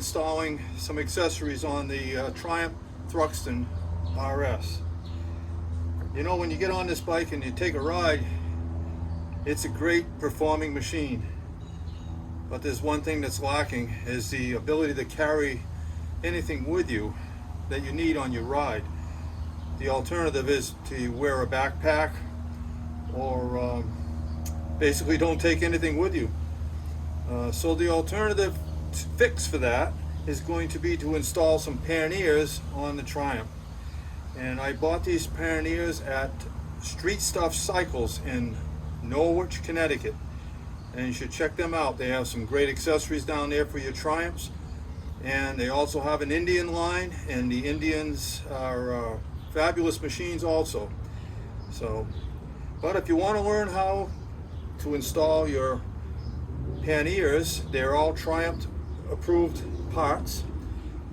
installing some accessories on the Triumph Thruxton RS. You know, when you get on this bike and you take a ride, it's a great performing machine. But there's one thing that's lacking, is the ability to carry anything with you that you need on your ride. The alternative is to wear a backpack or basically don't take anything with you. So the alternative fix for that is going to be to install some panniers on the Triumph. And I bought these panniers at Street Stuff Cycles in Norwich, Connecticut. And you should check them out. They have some great accessories down there for your Triumphs. And they also have an Indian line, and the Indians are fabulous machines also. So, but if you want to learn how to install your panniers, they're all Triumph approved parts,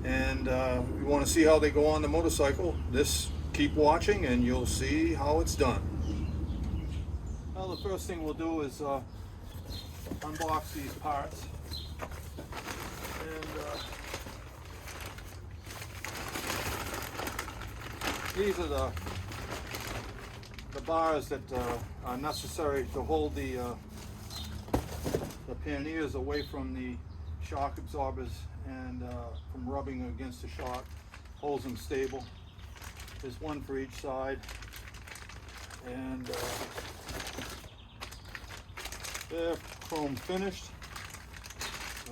and you want to see how they go on the motorcycle, keep watching and you'll see how it's done. Well, the first thing we'll do is unbox these parts, and these are the bars that are necessary to hold the panniers away from the shock absorbers and from rubbing against the shock. Holds them stable. There's one for each side, and they're chrome finished.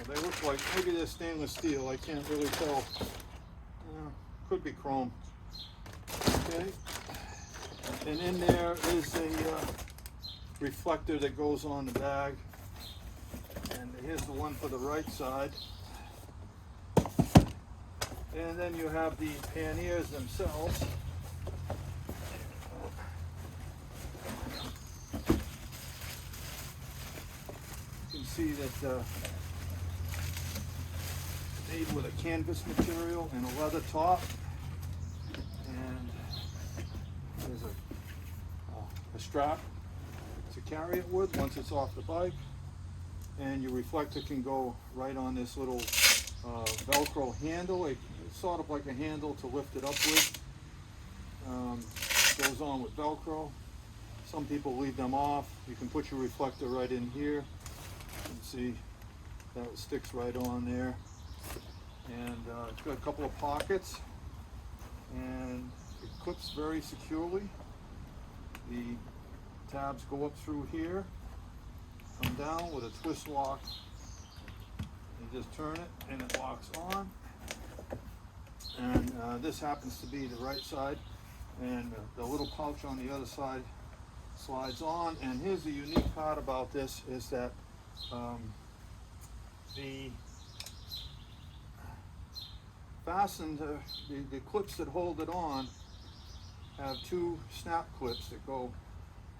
They look like, maybe they're stainless steel, I can't really tell. Could be chrome. Okay, and in there is a reflector that goes on the bag, and here's the one for the right side. And then you have the panniers themselves. You can see that made with a canvas material and a leather top. And there's a strap to carry it with once it's off the bike. And your reflector can go right on this little Velcro handle. It's sort of like a handle to lift it up with. Goes on with Velcro. Some people leave them off. You can put your reflector right in here. You can see that sticks right on there. And it's got a couple of pockets, and it clips very securely. The tabs go up through here, come down with a twist lock. You just turn it and it locks on. And this happens to be the right side, and the little pouch on the other side slides on. And here's the unique part about this, is that the clips that hold it on have two snap clips that go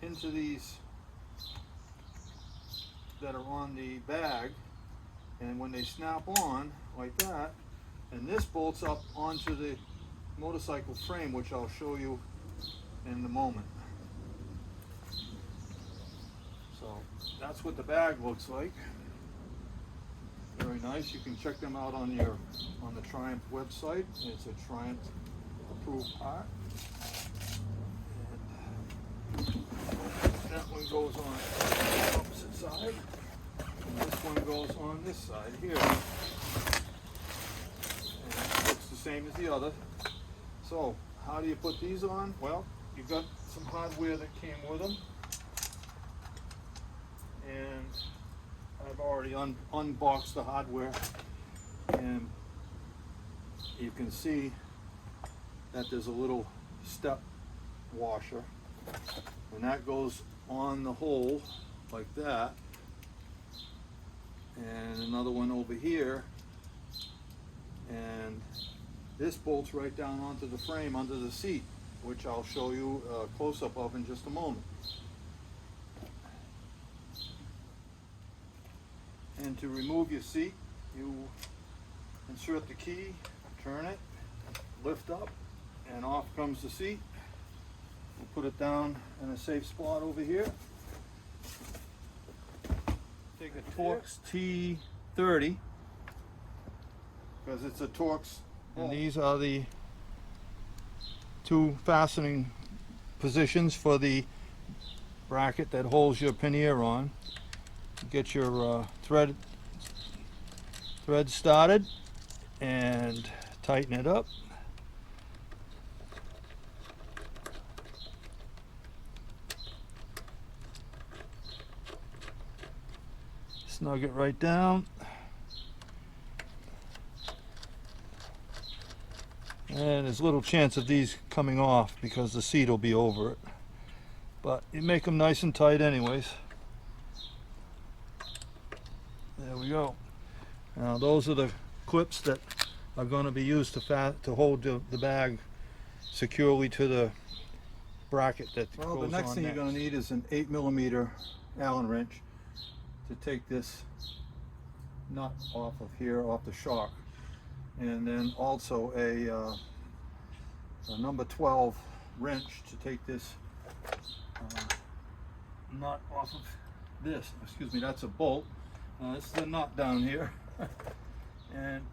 into these that are on the bag, and when they snap on like that, and this bolts up onto the motorcycle frame, which I'll show you in a moment. So that's what the bag looks like. Very nice. You can check them out on the Triumph website. It's a Triumph approved part. And that one goes on the opposite side, and this one goes on this side here. And it looks the same as the other. So how do you put these on? Well, you've got some hardware that came with them, and I've already unboxed the hardware, and you can see that there's a little step washer, and that goes on the hole like that, and another one over here, and this bolts right down onto the frame under the seat, which I'll show you a close-up of in just a moment. And to remove your seat, you insert the key, turn it, lift up, and off comes the seat. We'll put it down in a safe spot over here. Take a Torx T30 because it's a Torx. And these are the two fastening positions for the bracket that holds your pannier on. Get your thread started and tighten it up. Snug it right down. And there's little chance of these coming off because the seat will be over it. But you make them nice and tight anyways. There we go. Now those are the clips that are going to be used to hold the bag securely to the bracket that goes on. Well, the next thing you're going to need is an 8mm Allen wrench to take this nut off of here, off the shock. And then also a number 12 wrench to take this nut off of this. Excuse me, that's a bolt. This is the nut down here. And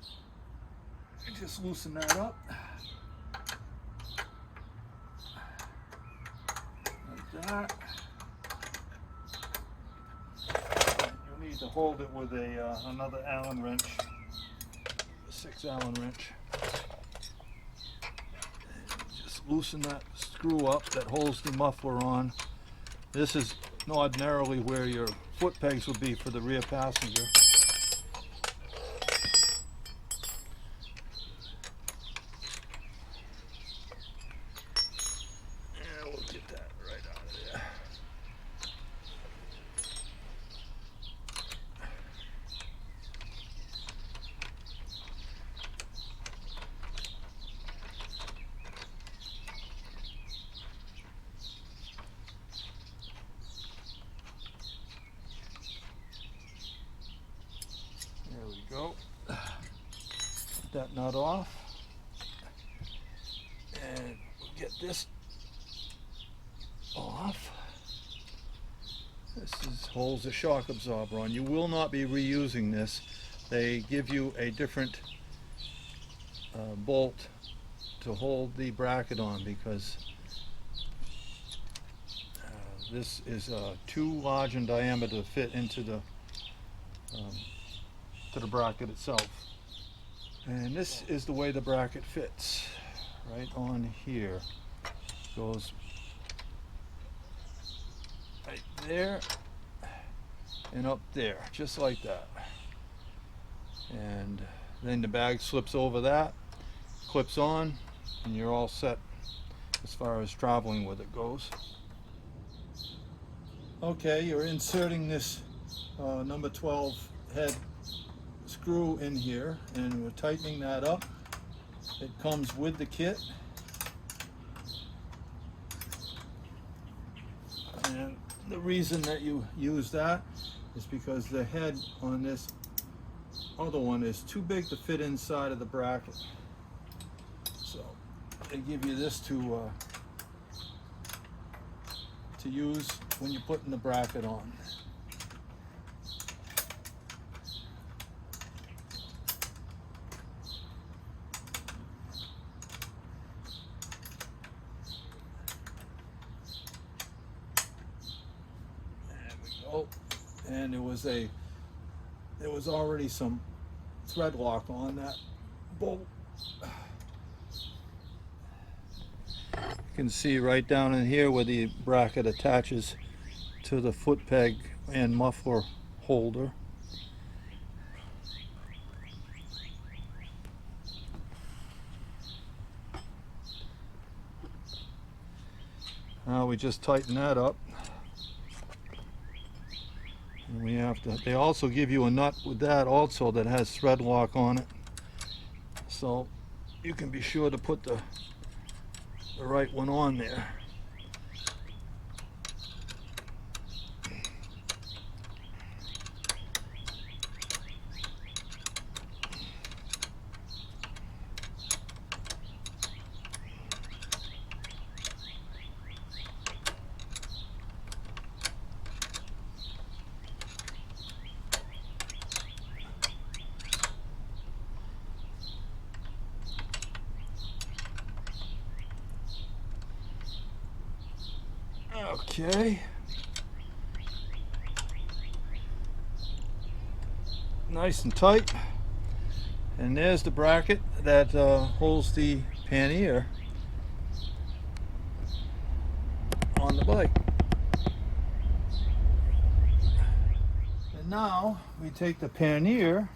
just loosen that up. Like that. And you'll need to hold it with another Allen wrench. 6 Allen wrench. Just loosen that screw up that holds the muffler on. This is ordinarily where your foot pegs would be for the rear passenger. And we'll get that right out of there. There we go. Get that nut off. And we'll get this off. This holds the shock absorber on. You will not be reusing this. They give you a different bolt to hold the bracket on because this is too large in diameter to fit into the bracket itself. And this is the way the bracket fits. Right on here. Goes right there and up there, just like that. And then the bag slips over that, clips on, and you're all set as far as traveling with it goes. Okay, you're inserting this number 12 head screw in here, and we're tightening that up. It comes with the kit. And the reason that you use that is because the head on this other one is too big to fit inside of the bracket. So they give you this to use when you're putting the bracket on. And there was already some thread lock on that bolt. You can see right down in here where the bracket attaches to the foot peg and muffler holder. Now we just tighten that up. We have to. They also give you a nut with that also that has thread lock on it, so you can be sure to put the right one on there. Okay. Nice and tight. And there's the bracket that holds the pannier on the bike. And now we take the pannier,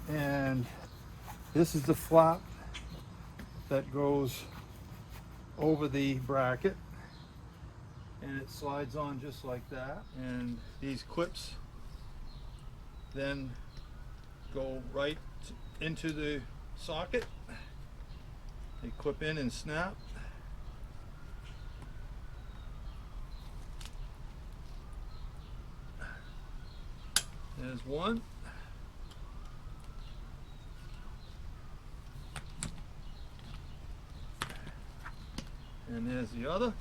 and this is the flap that goes over the bracket, and it slides on just like that. And these clips then go right into the socket. They clip in and snap. There's one. And there's the other.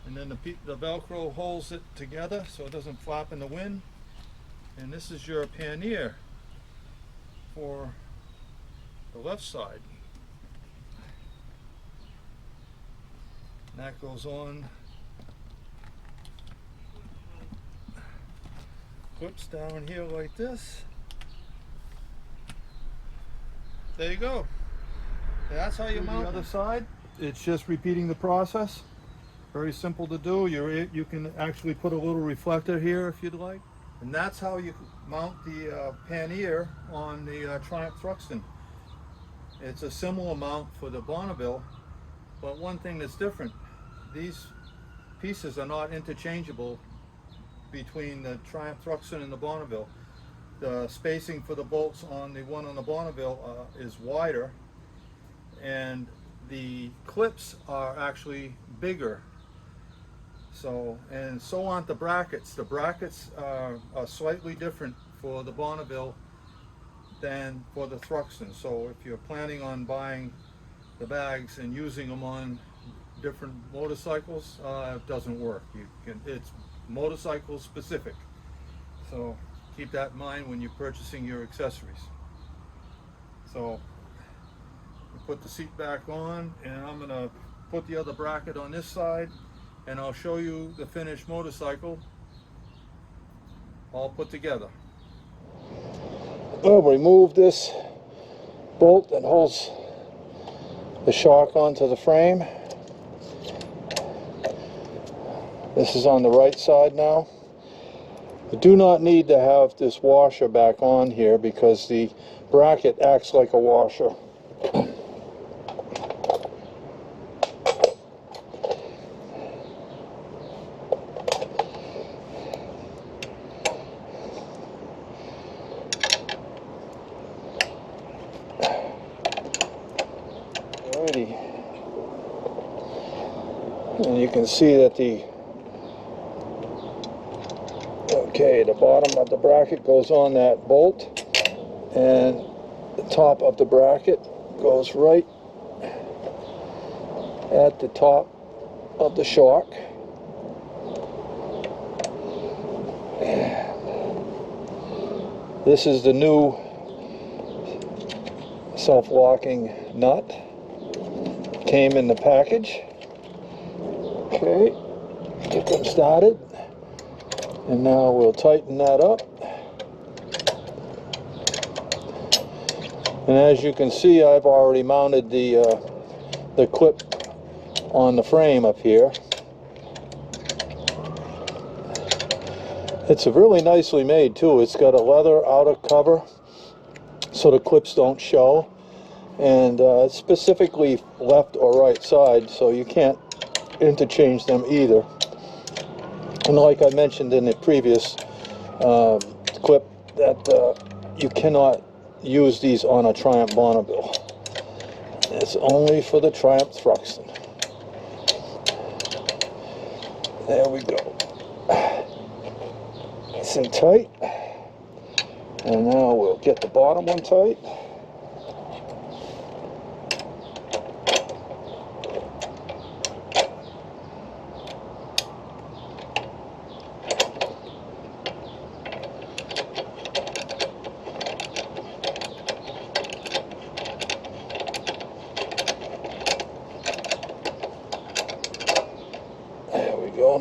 And then the Velcro holds it together so it doesn't flap in the wind. And this is your pannier for the left side. And that goes on, clips down here like this. There you go. That's how you mount the other side. It's just repeating the process. Very simple to do. You can actually put a little reflector here if you'd like. And that's how you mount the pannier on the Triumph Thruxton. It's a similar mount for the Bonneville, but one thing that's different, these pieces are not interchangeable between the Triumph Thruxton and the Bonneville. The spacing for the bolts on the one on the Bonneville is wider, and the clips are actually bigger. So, and so aren't the brackets. The brackets are slightly different for the Bonneville than for the Thruxton. So if you're planning on buying the bags and using them on different motorcycles, it doesn't work. It's motorcycle specific. So keep that in mind when you're purchasing your accessories. So put the seat back on, and I'm gonna put the other bracket on this side, and I'll show you the finished motorcycle all put together. I'll remove this bolt that holds the shock onto the frame. This is on the right side now. You do not need to have this washer back on here because the bracket acts like a washer. And you can see that the bottom of the bracket goes on that bolt, and the top of the bracket goes right at the top of the shock. This is the new self-locking nut. Came in the package. Okay, get them started, and now we'll tighten that up. And as you can see, I've already mounted the clip on the frame up here. It's really nicely made too. It's got a leather outer cover so the clips don't show, and it's specifically left or right side, so you can't interchange them either. And like I mentioned in the previous clip, that you cannot use these on a Triumph Bonneville. It's only for the Triumph Thruxton. There we go. Nice and tight. And now we'll get the bottom one tight.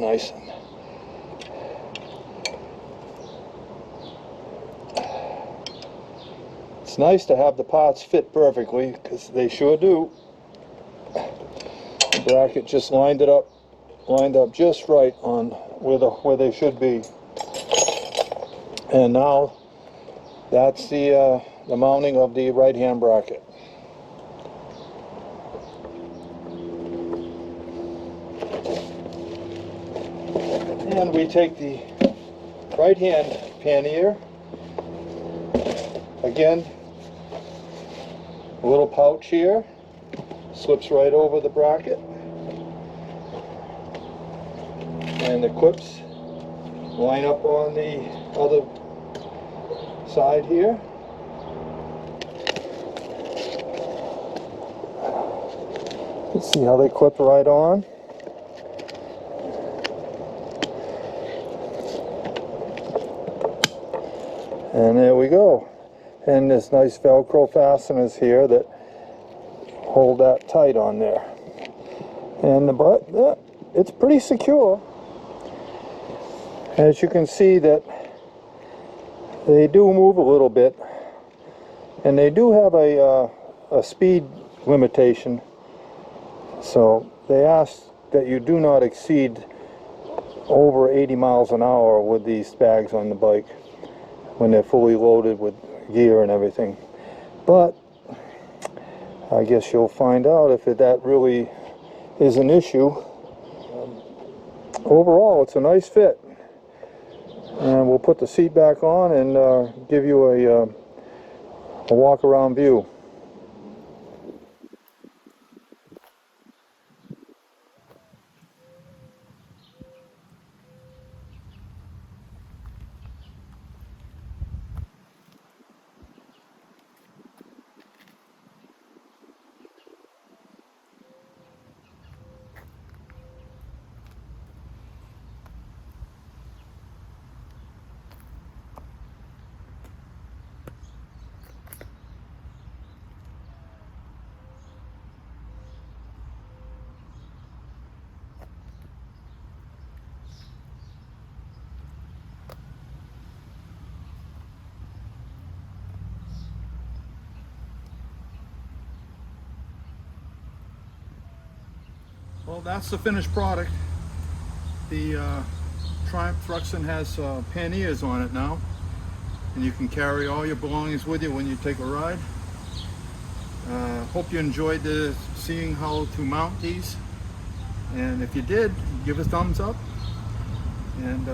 nice. It's nice to have the parts fit perfectly, because they sure do. The bracket just lined up just right on where they should be. And now that's the mounting of the right hand bracket. And we take the right hand pannier, again, a little pouch here, slips right over the bracket, and the clips line up on the other side here. Let's see how they clip right on. And there we go. And there's nice Velcro fasteners here that hold that tight on there. And the butt, yeah, it's pretty secure. As you can see that they do move a little bit, and they do have a speed limitation. So they ask that you do not exceed over 80 miles an hour with these bags on the bike when they're fully loaded with gear and everything. But I guess you'll find out if that really is an issue. Overall, it's a nice fit. And we'll put the seat back on and give you a walk around view. Well, that's the finished product. The Triumph Thruxton has panniers on it now, and you can carry all your belongings with you when you take a ride. Hope you enjoyed seeing how to mount these, and if you did, give a thumbs up, and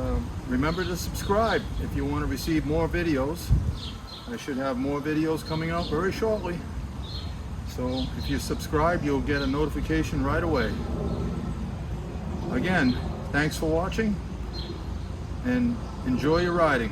remember to subscribe if you want to receive more videos. I should have more videos coming out very shortly. So if you subscribe, you'll get a notification right away. Again, thanks for watching, and enjoy your riding.